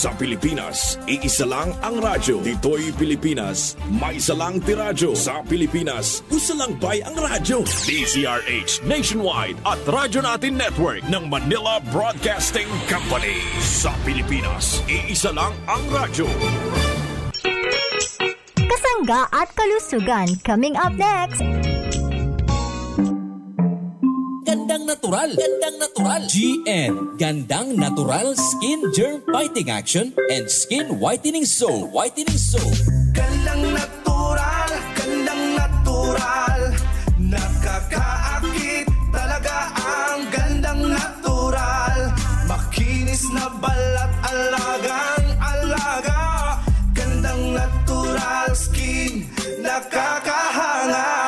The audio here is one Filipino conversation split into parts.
Sa Pilipinas, iisa lang ang radyo. Dito'y Pilipinas, may isa lang tiradyo. Sa Pilipinas, usa lang bay ang radyo. DZRH Nationwide at Radyo Natin Network ng Manila Broadcasting Company. Sa Pilipinas, iisa lang ang radyo. Kasangga at kalusugan coming up next. Gandang natural. Gandang natural. GN. Gandang natural skin germ fighting action and skin whitening soap. Whitening soap. Gandang natural. Gandang natural. Nakakaakit talaga ang gandang natural. Makinis na balat, alagang alaga. Gandang natural skin. Nakakahanga.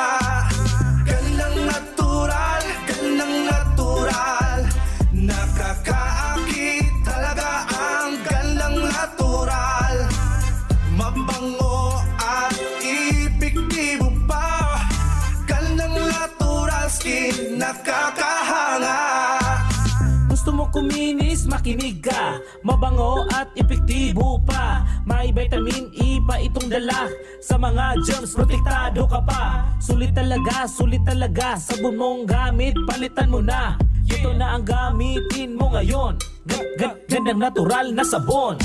Nakakaakit talaga ang gandang natural. Mabango at epektibo pa. Gandang natural skin, nakakahanga. Gusto mo kuminis, makinig ka. Mabango at epektibo pa. May vitamin E pa itong dala. Sa mga germs, protektado ka pa. Sulit talaga, sulit talaga. Sabon mong gamit, palitan mo na. Ito na ang gamitin mo ngayon. Gandang natural na sabon.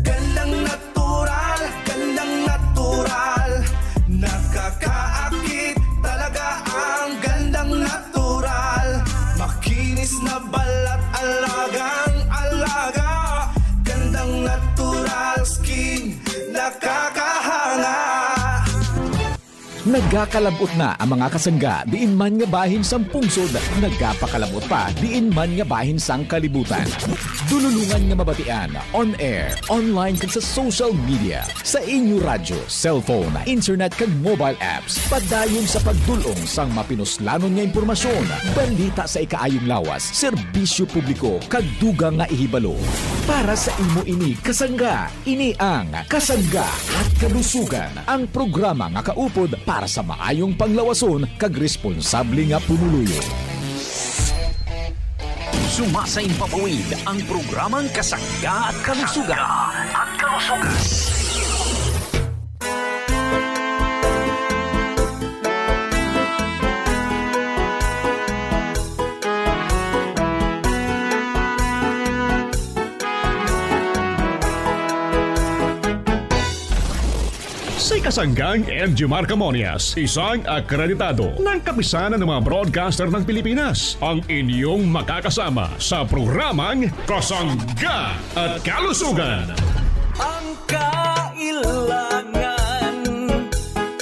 Gandang natural, gandang natural. Nakakaakit talaga ang gandang natural. Makinis na balat, alagang alaga. Gandang natural skin, nakakahanga. Nagkakalabot na ang mga kasangga, diin man nga bahin sang pungsod. Nagkapakalabot pa, diin man nga bahin sang kalibutan. Dululungan nga mabatian, on air, online kag sa social media, sa inyo radyo, cellphone, internet kag mobile apps. Padayon sa pagdulong sang mapinuslanon nga impormasyon, balita sa ikaayong lawas, serbisyo publiko kag dugang nga ihibalo. Para sa imo ini kasangga, ini ang Kasangga at Kalusugan, ang programa nga kaupod para sa maayong panglawason kag responsable nga pumuluyo. Sumasaing papawid ang programang Kasangga at Kalusugan. Si Kasanggang MG Marcamonias, isang akreditado ng kapisanan ng mga broadcaster ng Pilipinas, ang inyong makakasama sa programang Kasangga at Kalusugan. Ang kailangan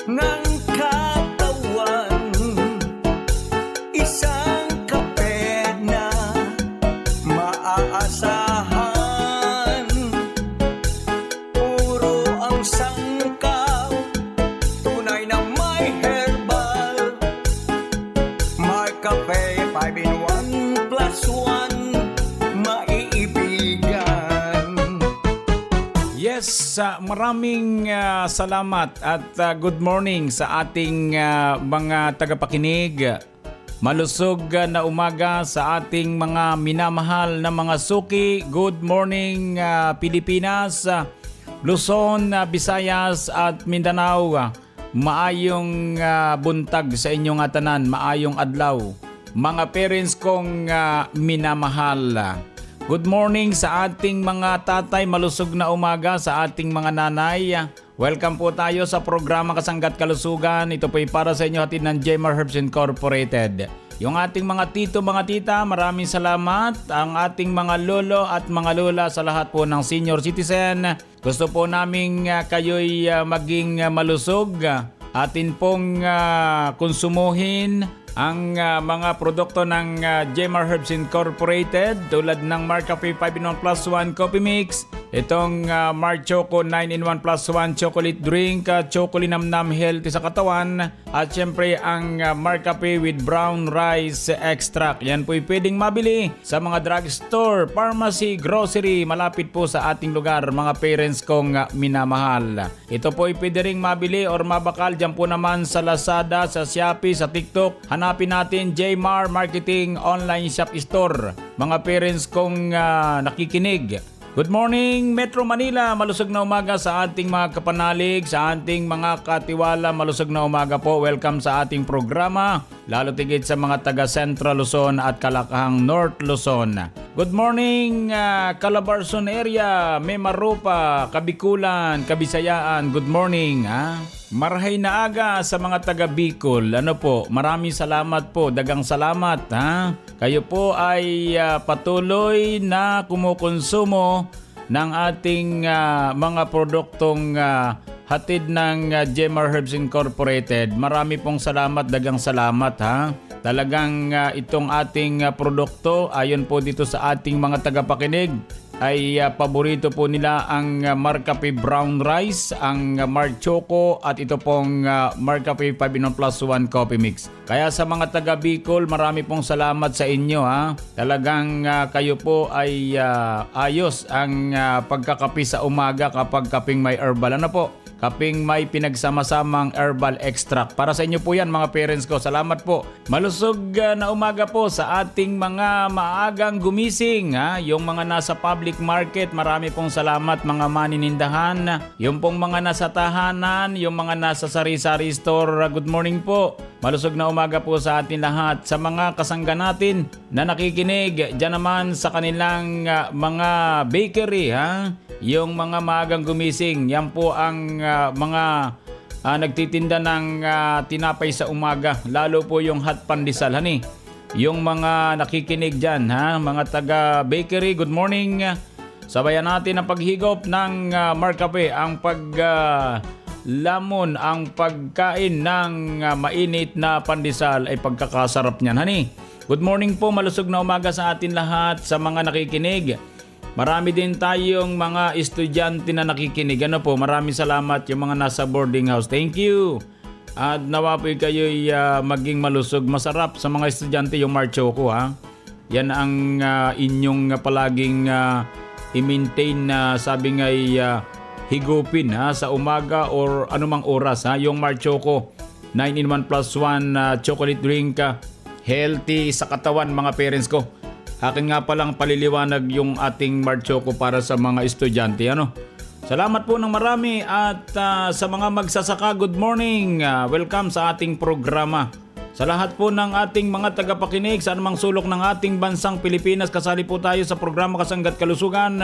ng katawan, isang kape na maaasahan, puro ang sangkaw, tunay na may herbal, may kape 5 in 1 plus 1, maiibigan. Yes, maraming salamat at good morning sa ating mga tagapakinig. Malusog na umaga sa ating mga minamahal na mga suki. Good morning Pilipinas, Luzon, Visayas at Mindanao. Maayong buntag sa inyong tanan, maayong adlaw. Mga parents kong minamahal. Good morning sa ating mga tatay, malusog na umaga sa ating mga nanay. Welcome po tayo sa programa Kasangga't Kalusugan. Ito po ay para sa inyo hatid ng Jemar Herbs Incorporated. Yung ating mga tito, mga tita, maraming salamat. Ang ating mga lolo at mga lola sa lahat po ng senior citizen. Gusto po namin kayo'y maging malusog. Atin pong konsumuhin ang mga produkto ng Jemar Herbs Incorporated tulad ng Mark Cafe 5-in-1 plus 1 coffee mix, itong Mark Choco 9-in-1 plus 1 chocolate drink, Chocolinamnam healthy sa katawan, at syempre ang Mark Cafe with brown rice extract. Yan po'y pwedeng mabili sa mga drugstore, pharmacy, grocery, malapit po sa ating lugar, mga parents kong minamahal. Ito po'y pwede ring mabili or mabakal dyan po naman sa Lazada, sa Shopee, sa TikTok. Hanapin natin Jmar Marketing Online Shop Store. Mga parents kong nakikinig, Good morning, Metro Manila. Malusog na umaga sa ating mga kapanalig, sa ating mga katiwala. Malusog na umaga po. Welcome sa ating programa. Lalo tigit sa mga taga Central Luzon at Kalakahang North Luzon. Good morning, Calabarzon area, Memaropa, Kabikulan, Kabisayaan. Good morning. Marahay na aga sa mga taga Bicol. Ano po, maraming salamat po. Dagang salamat. Kayo po ay patuloy na kumukonsumo ng ating mga produktong hatid ng Jemar Herbs Incorporated. Marami pong salamat, dagang salamat Talagang itong ating produkto, ayon po dito sa ating mga tagapakinig, ay paborito po nila ang Marcafe Brown Rice, ang Marc Choco at ito pong Marcafe 5-in-1 plus 1 Coffee Mix. Kaya sa mga taga Bicol, marami pong salamat sa inyo. Talagang kayo po ay ayos ang pagkakape sa umaga kapag kaping may herbal. Ano po? Kaping may pinagsama-samang herbal extract. Para sa inyo po yan mga parents ko. Salamat po. Malusog na umaga po sa ating mga maagang gumising. Yung mga nasa public market, marami pong salamat mga maninindahan. Yung pong mga nasa tahanan, yung mga nasa sari-sari store, good morning po. Malusog na umaga po sa atin lahat. Sa mga kasangga natin na nakikinig, dyan naman sa kanilang mga bakery, yung mga maagang gumising, yan po ang mga nagtitinda ng tinapay sa umaga. Lalo po yung hot pandesal, yung mga nakikinig dyan, mga taga bakery, good morning. Sabayan natin ang paghigop ng Marcafe, ang lamon, ang pagkain ng mainit na pandesal ay pagkakasarap niyan, Good morning po, malusog na umaga sa atin lahat, sa mga nakikinig. Marami din tayong mga estudyante na nakikinig. Maraming salamat yung mga nasa boarding house. Thank you. At nawa po kayo'y maging malusog. Masarap sa mga estudyante yung Marc Choco. Yan ang inyong palaging i-maintain na sabi nga'y higupin sa umaga or anumang oras. Yung Marc Choco 9-in-1 plus 1 chocolate drink. Healthy sa katawan mga parents ko. Akin nga palang paliliwanag yung ating Marc Choco para sa mga estudyante. Salamat po ng marami at sa mga magsasaka, good morning. Welcome sa ating programa. Sa lahat po ng ating mga tagapakinig sa anumang sulok ng ating bansang Pilipinas, kasali po tayo sa programa Kasangga't Kalusugan.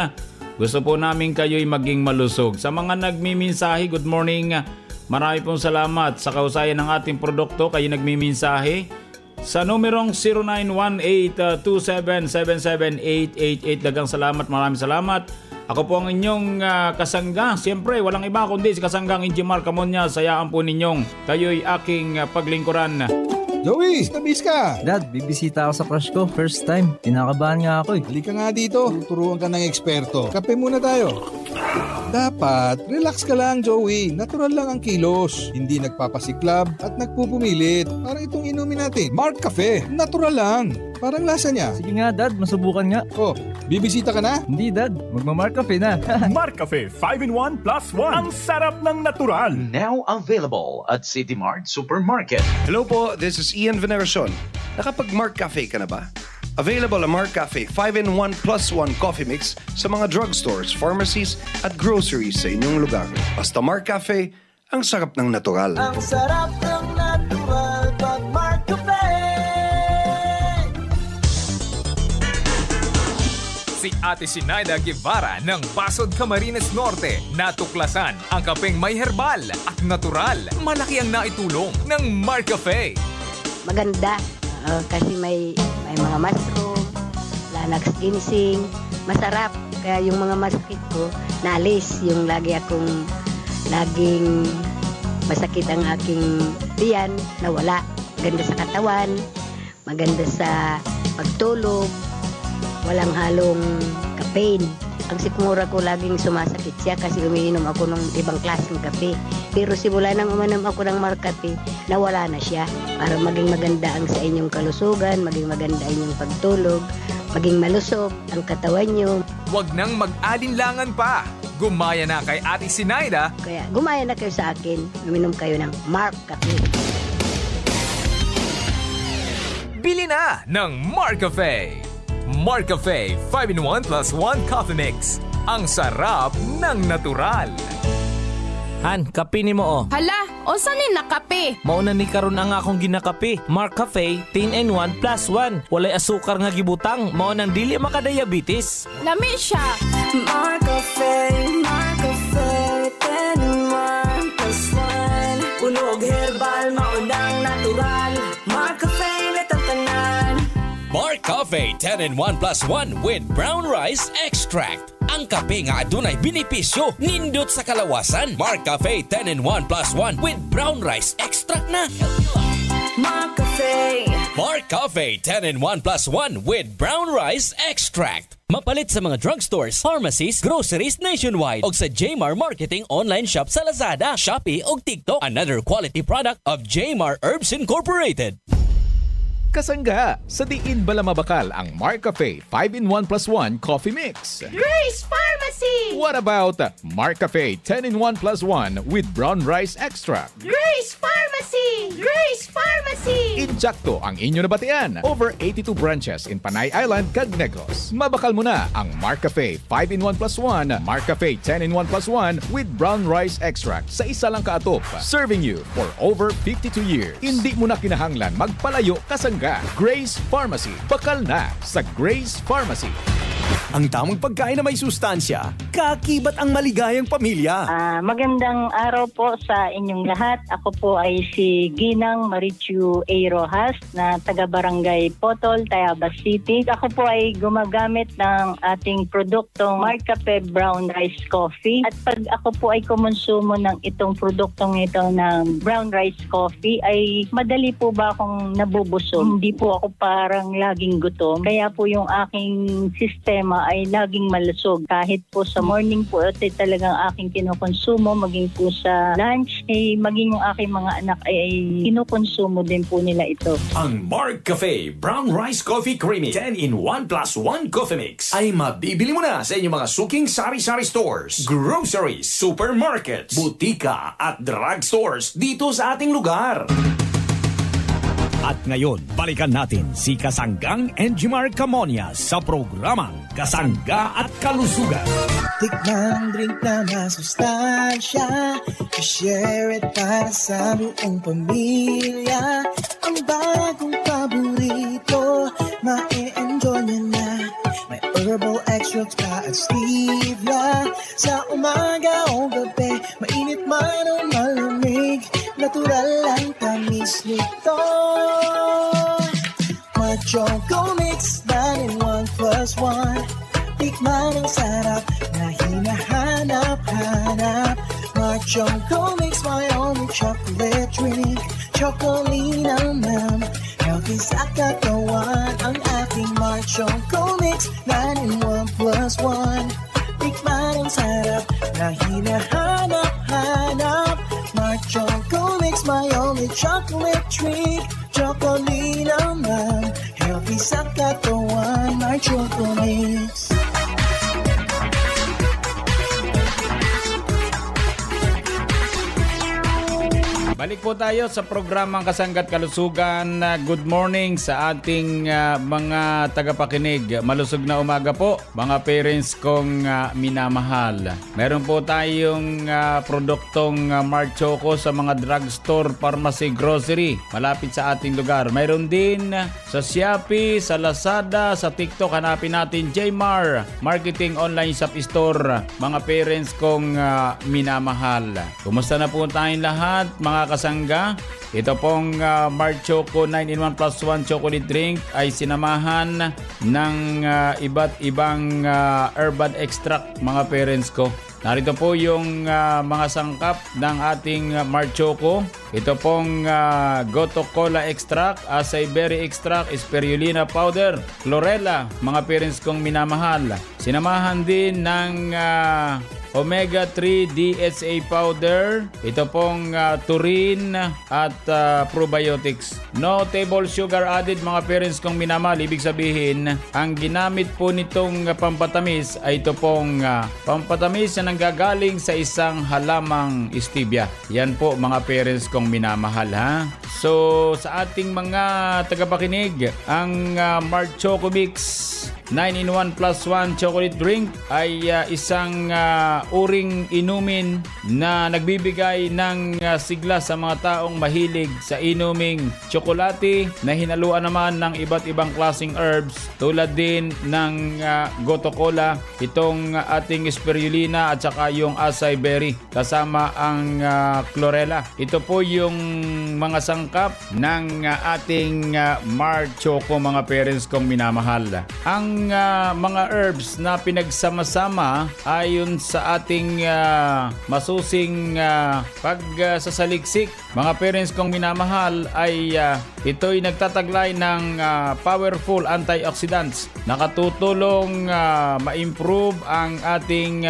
Gusto po namin kayo'y maging malusog. Sa mga nagmiminsahe, good morning. Marami pong salamat sa kausayan ng ating produkto. Kayo nagmiminsahe sa numerong 0918-2777888. Dagang salamat, maraming salamat. Ako po ang inyong kasangga. Siyempre, walang iba kundi si kasanggang Jemar Camonias. Sayaan po ninyong kayo'y aking paglingkuran. Joey, stabis ka! Dad, bibisita ako sa crush ko. First time. Kinakabahan nga ako Halika nga dito. Tuturuan ka ng eksperto. Kape muna tayo. Dapat, relax ka lang, Joey. Natural lang ang kilos. Hindi nagpapasiklab at nagpupumilit. Parang itong inumin natin. Marcafe. Natural lang. Parang lasa niya. Sige nga, Dad. Masubukan nga. Bibisita ka na? Hindi, Dad. Magma-Marcafe na. Marcafe 5-in-1 plus 1. Ang sarap ng natural. Now available at City Mart Supermarket. Hello po, this is Ian Veneracion. Nakapag-Marcafe ka na ba? Available ang Marcafe 5-in-1 plus 1 coffee mix sa mga drugstores, pharmacies at groceries sa inyong lugar. Basta Marcafe, ang sarap ng natural. Ang sarap ng natural pag Marcafe. Si Ate Sinaida Guevara ng Basod, Camarines Norte natuklasan ang kapeng may herbal at natural. Malaki ang naitulong ng Marcafe. Maganda kasi may mga mushroom, lanax ginseng, masarap. Kaya yung mga masakit ko, naalis. Yung laging masakit ang aking tiyan, nawala. Maganda sa katawan, maganda sa pagtulog, walang halong caffeine. Ang sikmura ko laging sumasakit siya kasi umiinom ako ng ibang klaseng kape. Pero simula nang uminom ako ng Marcafe, nawala na siya. Para maging maganda ang sa inyong kalusugan, maging maganda inyong pagtulog, maging malusog ang katawan nyo. Huwag nang mag-alinlangan pa. Gumaya na kay Ate Sinaida. Kaya gumaya na kayo sa akin, uminom kayo ng Marcafe. Bili na ng Marcafe. Marcafe 5-in-1 plus 1 coffee mix. ang sarap ng natural. Han, kape ni mo oh. Hala, o saan ni nakape? Mauna ni karon ang akong ginakape. Mark Cafe 10-in-1 plus 1. Walay asukar nga gibutang. Mao nang dili makadiabetes. Lami siya. Mark Cafe 10-in-1 plus 1. Punog herbal, maunang natural. Mark Cafe letatanan. Mark Cafe 10-in-1 plus 1 with brown rice extract. Ang kape nga adunay benepisyo, nindot sa kalawasan. Mark Cafe 10-in-1 plus 1 with brown rice extract na. Mark Cafe. Mark Cafe 10-in-1 plus 1 with brown rice extract. Mapalit sa mga drugstores, pharmacies, groceries nationwide o sa Jmar Marketing online shop sa Lazada, Shopee o TikTok. Another quality product of Jmar Herbs Incorporated. Kasangga, sa diin bala mabakal ang Mark Cafe 5-in-1 plus 1 coffee mix. Grace Pharmacy! What about Mark Cafe 10-in-1 plus 1 with brown rice extract? Grace Pharmacy! Grace Pharmacy! Injakto ang inyo nabatian. Over 82 branches in Panay Island, Cag Negros. Mabakal mo na ang Mark Cafe 5-in-1 plus 1, Mark Cafe 10-in-1 plus 1 with brown rice extract sa isa lang kaatop. Serving you for over 52 years. Hindi mo na kinahanglan magpalayo kasangga. Grace Pharmacy. Bakal na sa Grace Pharmacy. Ang tamang pagkain na may sustansya, kakibat ang maligayang pamilya. Magandang araw po sa inyong lahat. Ako po ay si Ginang Marichu A. Rojas na taga-barangay Potol, Tayabas City. Ako po ay gumagamit ng ating produktong Mark Cafe Brown Rice Coffee. At pag ako po ay kumonsumo ng itong produktong ito ng Brown Rice Coffee, ay madali po ba akong nabubusog? Hindi po ako parang laging gutom. Kaya po yung aking sistema ay laging malusog. Kahit po sa morning po, ito talagang aking kinukonsumo, maging po sa lunch, maging yung aking mga anak ay kinukonsumo din po nila ito. Ang Mark Cafe Brown Rice Coffee Creamy 10-in-1 plus 1 coffee mix ay mabibili mo na sa inyong mga suking sari-sari stores, groceries, supermarkets, butika at drugstores dito sa ating lugar. At ngayon, balikan natin si Kasanggang Enjimar Camonias sa programang Kasangga at Kalusugan. Tikmang drink na masustansya, i-share it para sa buong pamilya. Ang bagong paborito, ma-e-enjoy nyo na. May herbal extracts pa at stevia. Sa umaga o gabi, mainit man o malamig, natural lang tamis nito. Choco Mix 9-in-1 plus 1. Tikman ang sarap na hinahanap-hanap. Choco Mix, my only chocolate drink. Chocolate naman, healthy sa katawan. Ang aking Choco Mix 9-in-1 plus 1. Tikman ang sarap na hinahanap-hanap. Choco Mix, my only chocolate drink. Chocolate naman, healthy sa katawan. My Choco Mix. Balik po tayo sa programang Kasangga't Kalusugan. Good morning sa ating mga tagapakinig. Malusog na umaga po, mga parents kong minamahal. Meron po tayong produktong Mark Choco sa mga drugstore, pharmacy, grocery malapit sa ating lugar. Meron din sa Shopee, sa Lazada, sa TikTok. Hanapin natin Jmar Marketing Online Shop Store. Mga parents kong minamahal. Kumusta na po tayong lahat, mga kasangga? Ito pong Mark Choco 9-in-1 plus 1 chocolate drink ay sinamahan ng iba't ibang herbal extract, mga parents ko. Narito po yung mga sangkap ng ating Mark Choco. Ito pong Goto Cola extract, acai berry extract, spirulina powder, chlorella, mga parents kong minamahal. Sinamahan din ng Omega-3 DHA powder. Ito pong taurine at probiotics. No table sugar added, mga parents kong minamahal. Ibig sabihin, ang ginamit po nitong pampatamis ay ito pong pampatamis na nanggagaling sa isang halamang stevia. Yan po, mga parents kong minamahal, ha? So, sa ating mga tagapakinig, ang Mark Choco Mix 9-in-1 plus 1 chocolate drink ay isang uring inumin na nagbibigay ng sigla sa mga taong mahilig sa inuming tsokolate na hinaluan naman ng iba't ibang klaseng herbs tulad din ng goto cola, itong ating spirulina at saka yung acai berry kasama ang chlorella. Ito po yung mga sangkap ng ating Mark Choco, mga parents kong minamahal. Ang mga herbs na pinagsama-sama ayon sa ating masusing pagsasaliksik, mga parents kong minamahal, ay ito'y nagtataglay ng powerful antioxidants. Nakatutulong ma-improve ang ating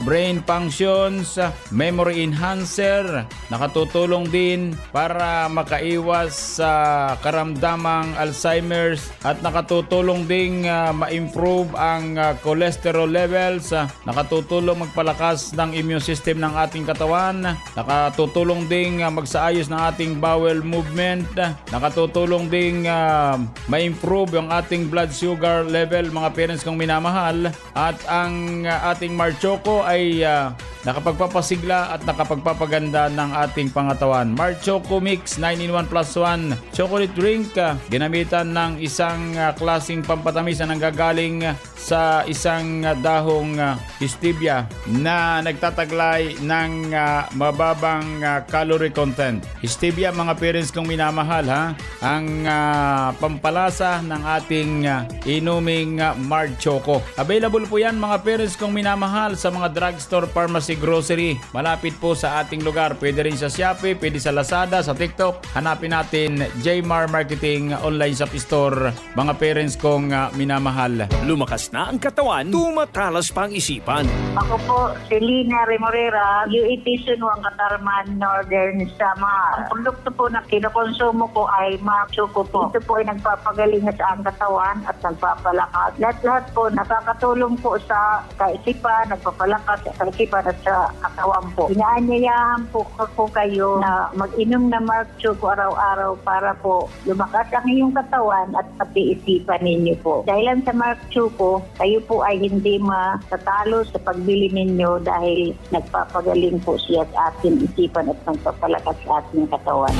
brain functions, memory enhancer, nakatutulong din para makaiwas sa karamdamang Alzheimer's at nakatutulong ding ma-improve ang cholesterol levels, nakatutulong magpalakas ng immune system ng ating katawan, nakatutulong ding magsaayos ng ating bowel movement, nakatutulong ding ma-improve yung ating blood sugar level, mga parents kong minamahal, at ang ating Mark Choco ay nakapagpapasigla at nakapagpapaganda ng ating pangatawan. Mark Choco Mix 9-in-1 plus 1 chocolate drink, ginamitan ng isang klaseng pampatamis na nanggagaling sa isang dahong stevia na nagtataglay ng mababang calorie content. Stevia, mga parents kong minamahal, ang pampalasa ng ating inuming Mark Choco. Available po yan, mga parents kong minamahal, sa mga drugstore, pharmacy, grocery. Malapit po sa ating lugar. Pwede rin sa Shopee, pwede sa Lazada, sa TikTok. Hanapin natin Jmar Marketing Online Shop Store, mga parents kong minamahal. Lumakas na ang katawan, tumatalas pa ang isipan. Ako po, si Lina Remorera, UET Sunwang Katarman, Northern Samar. Ang produkto po na kinokonsumo ko ay Mark Choco po. Ito po ay nagpapagaling sa ang katawan at nagpapalakas. Lahat-lahat po nakakatulong po sa kaisipan, nagpapalakas sa kaisipan at sa katawan po. Inaanyayahan po kayo na mag-inom na Mark Choco araw-araw para po lumakas ang iyong katawan at pati isipan ninyo po. Dahil sa Mark Choco, kayo po ay hindi matatalo sa pagbili ninyo dahil nagpapagaling po siya sa ating isipan at nagpapalakas sa ating katawan.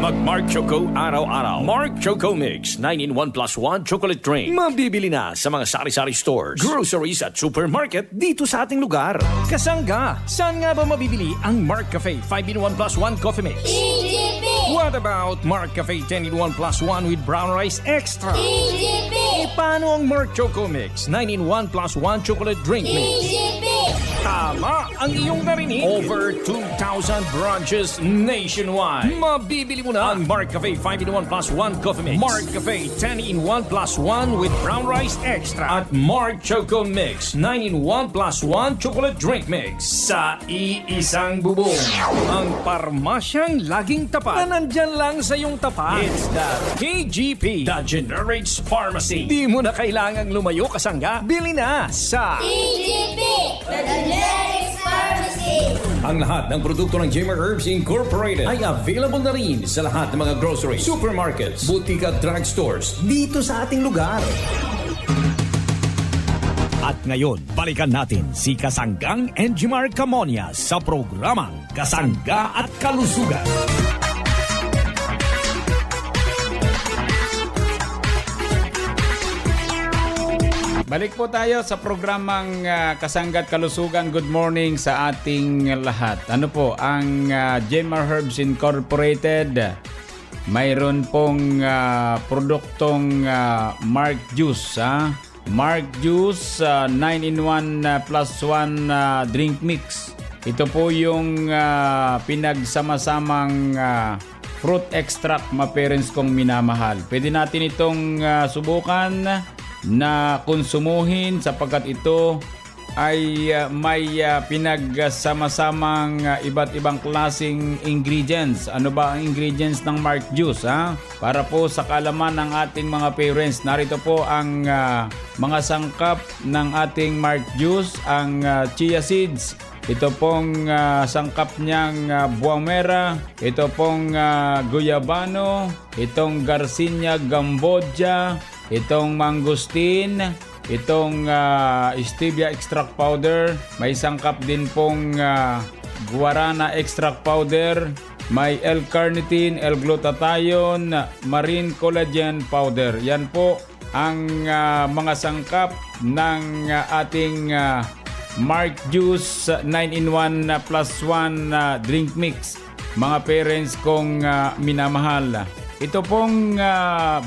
Mag-Mark Choco araw-araw. Mark Choco Mix 9-in-1 plus 1 chocolate drink. Mabibili na sa mga sari-sari stores, groceries at supermarket dito sa ating lugar. Kasangga, saan nga ba mabibili ang Mark Cafe 5-in-1 plus 1 coffee mix? EGP! What about Mark Cafe 10-in-1 plus 1 with brown rice extra? EGP! E paano ang Mark Choco Mix 9-in-1 plus 1 chocolate drink mix? EGP! Tama ang iyong narinig. Over 2,000 branches nationwide. Mabibili mo na ang Mark Cafe 5-in-1 plus 1 coffee mix, Mark Cafe 10-in-1 plus 1 with brown rice extra, at Mark Choco Mix 9-in-1 plus 1 chocolate drink mix sa iisang bubong. Ang parmasyang laging tapat na nandyan lang sa iyong tapat. It's the KGP, the Generics Pharmacy. Di mo na kailangang lumayo, kasangga. Bili na sa KGP, the Generics Pharmacy. Ang lahat ng produkto ng Jmar Herbs Incorporated ay available na rin sa lahat ng mga groceries, supermarkets, boutique at drugstores dito sa ating lugar. At ngayon, balikan natin si Kasanggang Enjimar Camonias sa programang Kasangga at Kalusugan. Balik po tayo sa programang Kasangga at Kalusugan. Good morning sa ating lahat. Ano po, ang Jmar Herbs Incorporated, mayroon pong produktong Mark Juice. Mark Juice 9-in-1 plus 1 drink mix. Ito po yung pinagsama-samang fruit extract, mga parents kong minamahal. Pwede natin itong subukan na konsumuhin sapagkat ito ay may pinagsama-samang iba't ibang klaseng ingredients. Ano ba ang ingredients ng Mark Juice? Para po sa kaalaman ng ating mga parents, narito po ang mga sangkap ng ating Mark Juice. Ang chia seeds, ito pong sangkap niyang buwang mera, ito pong guyabano, itong Garcinia Gamboja, itong mangosteen, itong stevia extract powder, may sangkap din pong guarana extract powder, may L-carnitine, L-glutathione, marine collagen powder. Yan po ang mga sangkap ng ating Mark Juice 9-in-1 plus 1 drink mix. Mga parents kong minamahal, ito pong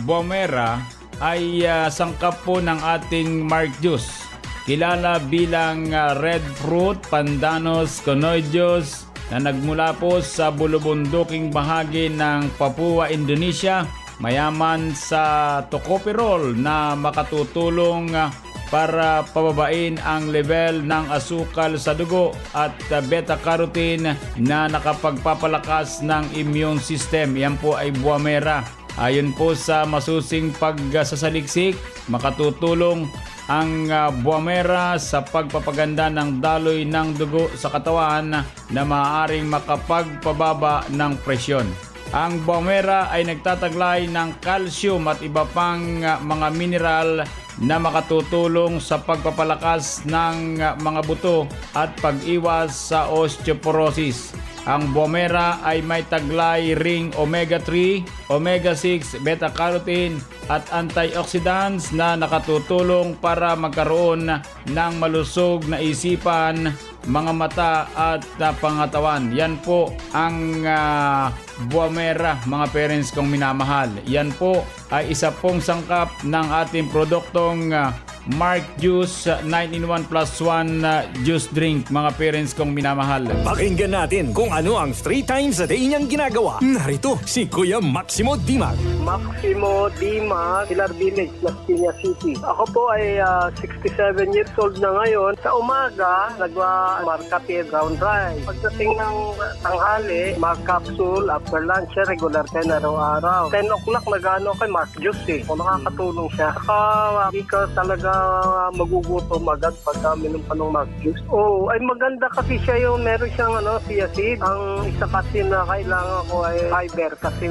Bomera ay sangkap po ng ating Mark Juice. Kilala bilang red fruit Pandanus connoideus na nagmula po sa bulubunduking bahagi ng Papua, Indonesia. Mayaman sa tocopherol na makatutulong para pababain ang level ng asukal sa dugo at beta-carotene na nakapagpapalakas ng immune system. Yan po ay Bomera. Ayon po sa masusing pagsasaliksik, makatutulong ang Bomera sa pagpapaganda ng daloy ng dugo sa katawan na maaaring makapagpababa ng presyon. Ang Bomera ay nagtataglay ng calcium at iba pang mga mineral na makatutulong sa pagpapalakas ng mga buto at pag-iwas sa osteoporosis. Ang Bomera ay may taglay ring omega-3, omega-6, beta-carotene at antioxidants na nakatutulong para magkaroon ng malusog na isipan, mga mata at pangatawan. Yan po ang Bomera, mga parents kong minamahal. Yan po ay isa pong sangkap ng ating produktong Mark Juice 9-in-1 plus 1 juice drink, mga parents kong minamahal. Pakinggan natin kung ano ang 3 times a day niyang ginagawa. Narito si Kuya Maximo Dimag. Maximo Dimag, Pilar Village, Las Piñas City. Ako po ay 67 years old na ngayon. Sa umaga, nagwa-markape brown rice. Pagdating ng tanghali, mag-capsule. After lunch, regular 10 araw-araw. 10 o'clock, nag-ano kay Mark Juice kung nakakatulong siya. Saka, di ka talaga magugutom agad pag minom pa ng Mark Juice. Oh, ay maganda kasi siya yung meron siyang chia seed. Ang isa kasi na kailangan ko ay fiber kasi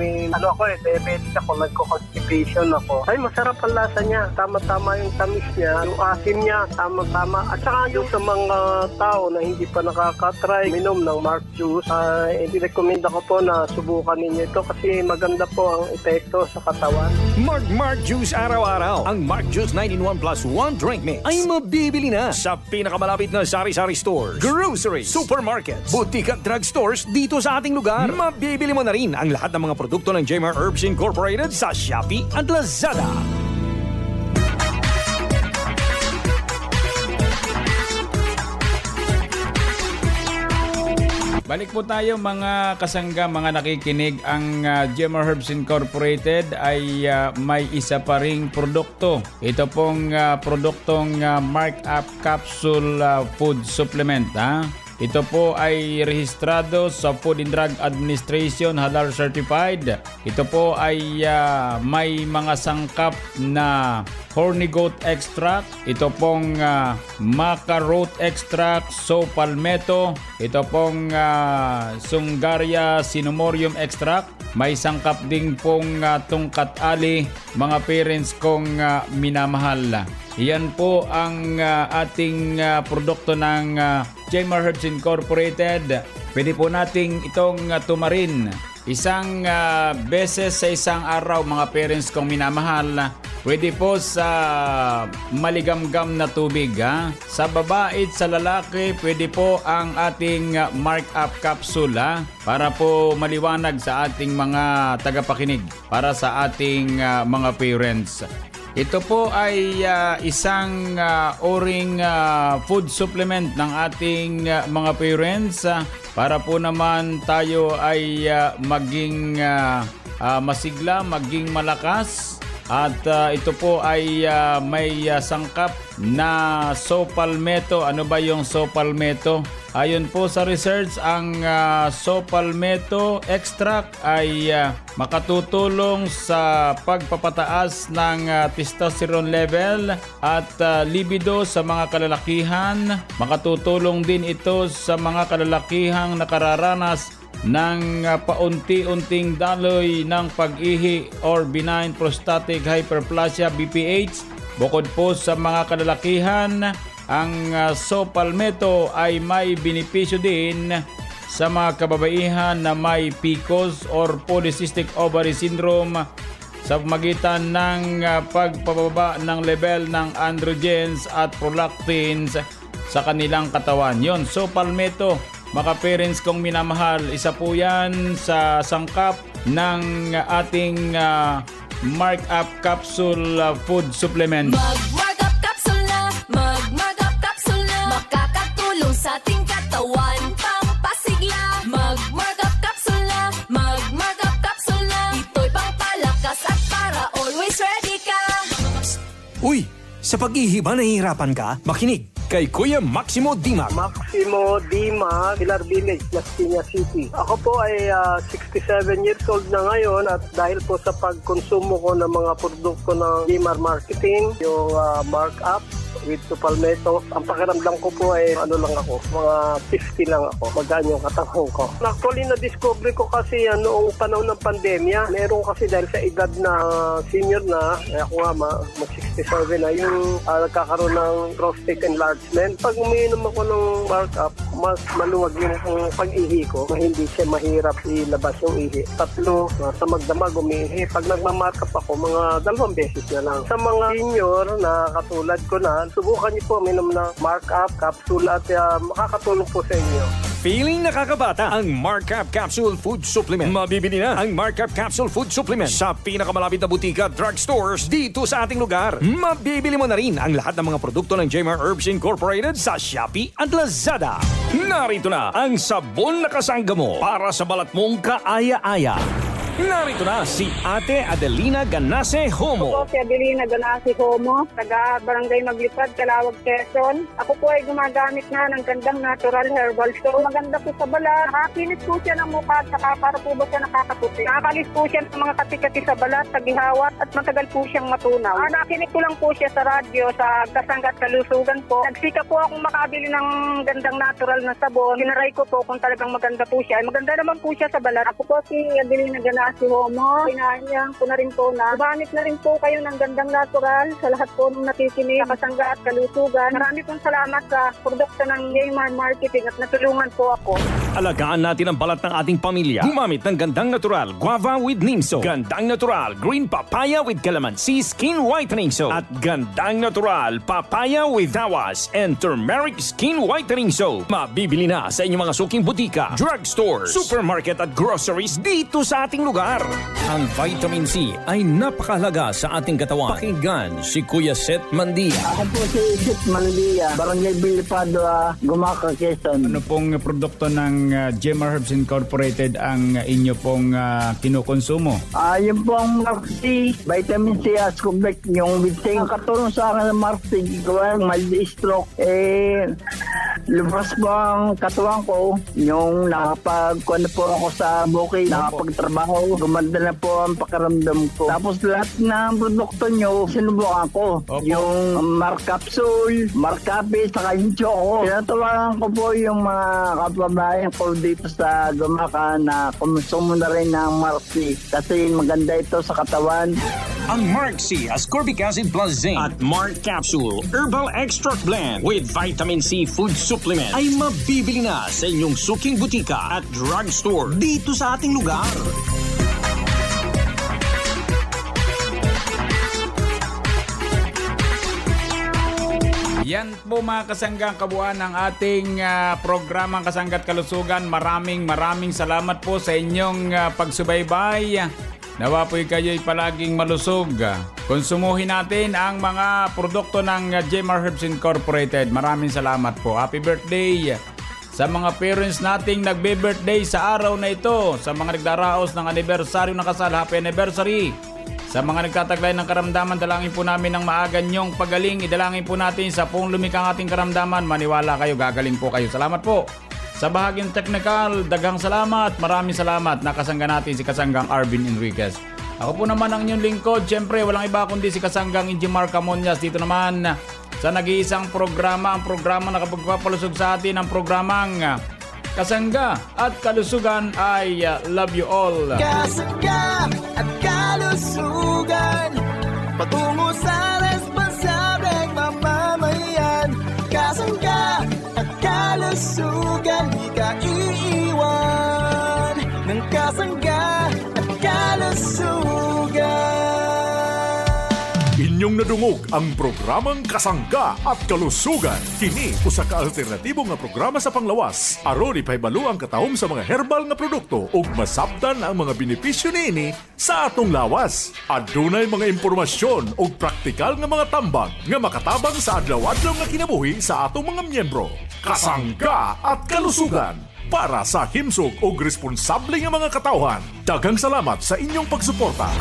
diabetes ako, nagko-constipation ako. Ay masarap ang lasa niya. Tama-tama yung tamis niya, yung asim niya, tama-tama. At saka yung sa mga tao na hindi pa nakaka-try minom ng Mark Juice, i-recommend ako po na subukan ninyo ito kasi maganda po ang epekto sa katawan. Mark Juice araw-araw. Ang Mark Juice 9-in-1 plus 1 drink mix ay mabibili na sa pinakamalapit na sari-sari stores, groceries, supermarkets, boutique at drugstores dito sa ating lugar. Mabibili mo na rin ang lahat ng mga produkto ng Jmar Herbs Incorporated sa Shopee at Lazada. Balik po tayo mga kasangga, mga nakikinig. Ang Jmar Herbs Incorporated ay may isa pa ring produkto. Ito pong produktong Mark Up Capsule Food Supplement. Ito po ay rehistrado sa Food and Drug Administration, halal certified. Ito po ay may mga sangkap na horny goat extract. Ito pong maca root extract, so palmetto. Ito pong Sungaria cinnamomum extract. May sangkap ding pong tungkat ali, mga parents kong minamahal. Yan po ang ating produkto ng Jmar Herbs Incorporated. Pwede po nating itong tumarin isang beses sa isang araw, mga parents kong minamahal. Pwede po sa maligamgam na tubig. Sa babae at sa lalaki, pwede po ang ating Mark Up Capsule para po maliwanag sa ating mga tagapakinig, para sa ating mga parents. Ito po ay isang o-ring food supplement ng ating mga parents para po naman tayo ay maging masigla, maging malakas. At ito po ay may sangkap na so palmetto. Ano ba yung so palmetto? Ayon po sa research, ang so palmetto extract ay makatutulong sa pagpapataas ng testosterone level at libido sa mga kalalakihan. Makatutulong din ito sa mga kalalakihang nakararanas ng paunti-unting daloy ng pag-ihi or benign prostatic hyperplasia BPH. Bukod po sa mga kalalakihan, ang Sopalmeto ay may benepisyo din sa mga kababaihan na may PCOS or Polycystic Ovary Syndrome sa pamagitan ng pagpababa ng level ng androgens at prolactins sa kanilang katawan. Yon, Sopalmeto, mga parents kong minamahal, isa po yan sa sangkap ng ating Mark-Up Capsule Food Supplement. Mag-Mark-Up Capsule na, Mag-Mark-Up Capsule na, makakatulong sa ating katawan, pampasigla. Mag-Mark-Up Capsule na, Mag-Mark-Up Capsule na, ito'y pampalakas at para always ready ka. Uy, sa pag-ihi ba nahihirapan ka? Makinig kay Kuya Maximo Dimac. Maximo Dimac, Pilar Village, Las Piñas City. Ako po ay 67 years old na ngayon at dahil po sa pagkonsumo ko ng mga produkto ng Jmar Marketing, yung Mark-Up with Sopalmeto, ang pakiramdam ko po ay lang ako, mga 50 lang ako, magaan yung katawan ko. Actually, na-discover ko kasi noong panahon ng pandemya, meron kasi dahil sa edad na senior na, ako nga mag-67 na, yung nagkakaroon ng prostate enlargement. Pag umiinom ako ng Mark-Up, mas maluwag yung pag-ihi ko, na hindi siya mahirap ilabas yung ihi. 3 sa magdamag umiihi. Pag nagma-Mark-Up ako, mga 2 beses na lang. Sa mga senior na katulad ko na, subukan niyo po minom ng Mark-Up Capsule at makakatulong po sa inyo. Feeling nakakabata ang Mark-Up Capsule Food Supplement. Mabibili na ang Mark-Up Capsule Food Supplement sa pinakamalapit na butika drugstores dito sa ating lugar. Mabibili mo na rin ang lahat ng mga produkto ng Jmar Herbs Incorporated sa Shopee at Lazada. Narito na ang sabon na kasangga mo para sa balat mong kaaya-aya. Narito na si Ate Adelina Ganase Homo. Ako po si Adelina Ganase Homo, taga Barangay Maglipad, Calawag, Quezon. Ako po ay gumagamit na ng gandang natural herbal soap. Maganda po sa balat. Nakakinis po siya ng mukha at saka para po ba siya nakakaputi. Nakakalis po siya ng mga kati-kati sa balat, sa gihawat at matagal po siyang matunaw. Nakinig ko lang po siya sa radyo sa Kasangga at Kalusugan po. Nagsika po akong makabili ng gandang natural na sabon. Ginaray ko po kung talagang maganda po siya. Maganda naman po siya sa balat. Ako po si Adelina Ganase Homo, pinahanyang ko na rin po na gamit na rin po kayo ng gandang natural sa lahat po ng nakikinig sa Kasangga at Kalusugan. Marami pong salamat sa produkto ng Jmar Marketing at natulungan po ako. Alagaan natin ang balat ng ating pamilya. Gumamit ng gandang natural guava with nimso, gandang natural green papaya with calamansi skin whitening soap, at gandang natural papaya with tawas and turmeric skin whitening soap. Mabibili na sa inyong mga suking butika, drugstores, supermarket at groceries dito sa ating lugar. Ang vitamin C ay napakahalaga sa ating katawan. Pakinggan si Kuya Seth Mandia. Ako po si Seth Mandia, Barangay Bilipado, Gumaca, Quezon. Ano pong produkto ng Jmar Herbs Incorporated ang inyo pong kinukonsumo? Yung pong Mark C, vitamin C, Ascobec, yung biting. Katulong sa akin ng Mark C, gawin mild stroke. Lumabas po ang katawan ko, yung nakapag-kuhan po ako sa bukid, nakapagtrabaho, gumanda na po ang pakiramdam ko. Tapos lahat ng produkto nyo, sinubukan ko. Yung Mark Capsule, Mark Cafe, saka yung Choco. Tinatawagan ko po yung mga kababayan ko dito sa Gumaca na kumusumo na rin ng Mark C. Kasi maganda ito sa katawan. Ang Mark C Ascorbic Acid Plus Zinc at Mark Capsule Herbal Extract Blend with Vitamin C Food Supplement ay mabibili na sa inyong suking butika at drugstore dito sa ating lugar. Yan po mga kasanggang kabuuan ng ating programang Kasangga't Kalusugan. Maraming salamat po sa inyong pagsubaybay. Nawa po'y kayo'y palaging malusog. Konsumuhin natin ang mga produkto ng Jmar Herbs Incorporated. Maraming salamat po. Happy birthday sa mga parents nating nagbe-birthday sa araw na ito. Sa mga nagdaraos ng anibersaryo ng kasal, happy anniversary. Sa mga nagtataglay ng karamdaman, dalangin po namin ng maaga niyong pagaling. Idalangin po natin sa pong lumikang ating karamdaman. Maniwala kayo, gagaling po kayo. Salamat po. Sa bahagyang technical, dagang salamat. Maraming salamat. Nakasangga natin si Kasanggang Arvin Enriquez. Ako po naman ang inyong lingkod. Siyempre, walang iba kundi si Kasanggang Injimar Camonias. Dito naman sa nag-iisang programa, ang programa na kapagpapalusog sa atin, ang programang kasangga at kalusugan ay love you all. Kasangga at kalusugan, patungo sa responsableng mamamayan. Kasangga at kalusugan, di ka iiwan ng kasangga at kalusugan. Inyong nadungog ang programang Kasangga at Kalusugan. Kini usa ka alternatibo nga programa sa panglawas. Aron ipahibalo ang katahom sa mga herbal nga produkto ug masabtan ang mga benepisyo niini sa atong lawas. Adunay mga impormasyon ug praktikal nga mga tambag nga makatabang sa adlaw-adlaw nga kinabuhi sa atong mga miyembro. Kasangga at Kalusugan para sa himsog ug responsable nga mga katawhan. Daghang salamat sa inyong pagsuporta.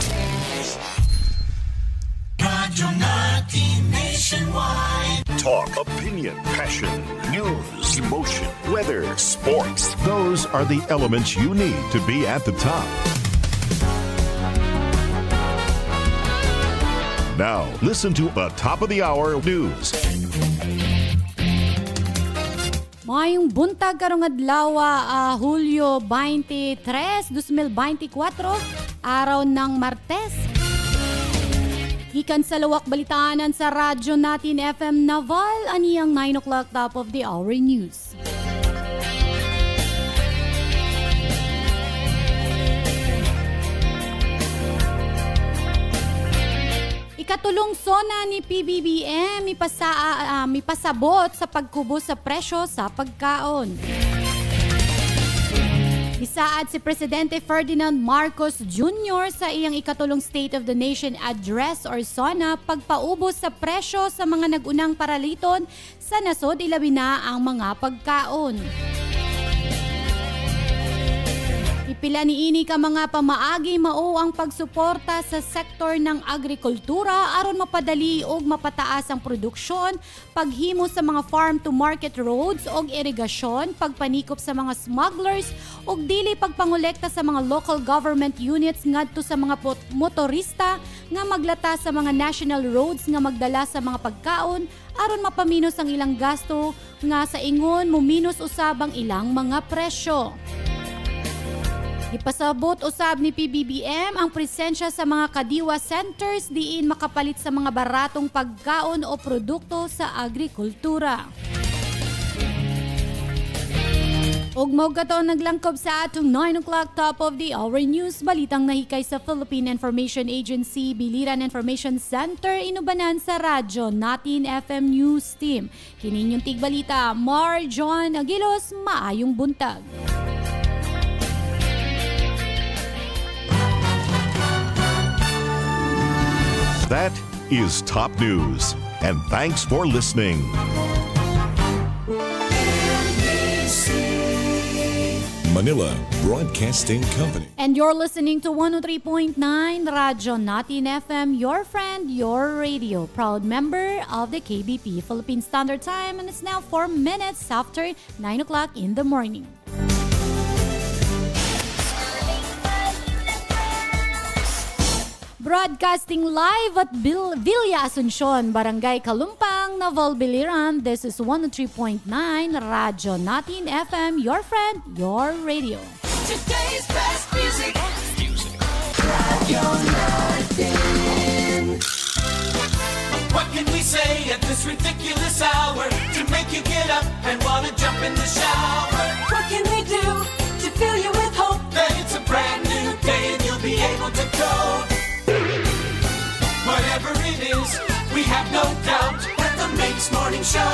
Radyo natin nationwide. Talk, opinion, passion, news, emotion, weather, sports. Those are the elements you need to be at the top. Now, listen to the top of the hour news. Mayong buntag karong adlaw, Hulyo 23, 2024, araw ng Martes. Ikan sa lawak balitaanan sa radyo natin FM Naval, aniyang 9 o'clock top of the hour news. Ikatulong sona ni PBBM ipasabot sa pagkubos sa presyo sa pagkaon. Isaad si Presidente Ferdinand Marcos Jr. sa iyang ikatulong State of the Nation Address or SONA pagpaubos sa presyo sa mga nagunang paraliton sa nasod ilabi na ang mga pagkaon. Ipila niini ka mga pamaagi mao ang pagsuporta sa sektor ng agrikultura aron mapadali og mapataas ang produksyon, paghimo sa mga farm-to-market roads og irigasyon, pagpanikop sa mga smugglers og dili pagpangolekta sa mga local government units ngadto sa mga motorista nga maglata sa mga national roads nga magdala sa mga pagkaon aron mapaminos ang ilang gasto nga sa ingon muminos usab ang ilang mga presyo. Ipasabot usab ni PBBM ang presensya sa mga kadiwa centers diin makapalit sa mga baratong pagkaon o produkto sa agrikultura. Ug mao gato naglangkob sa atong 9 o'clock top of the hour news, balitang nahikay sa Philippine Information Agency Biliran Information Center inubanan sa radyo natin FM News Team. Kini inyong tigbalita, Mar John Aguilos, maayong buntag. That is top news, and thanks for listening. Manila Broadcasting Company. And you're listening to 103.9 Radyo Natin FM, your friend, your radio. Proud member of the KBP Philippine Standard Time, and it's now 4 minutes after 9 o'clock in the morning. Broadcasting live at Villa Asuncion, Barangay Kalumpang, Naval Biliran. This is 103.9 Radyo Natin FM, your friend, your radio. Today's best music. Radyo Natin. What can we say at this ridiculous hour to make you get up and want to jump in the shower? What can we do to fill you with hope that it's a brand new day and you'll be able to go? Whatever it is, we have no doubt that the Mix Morning Show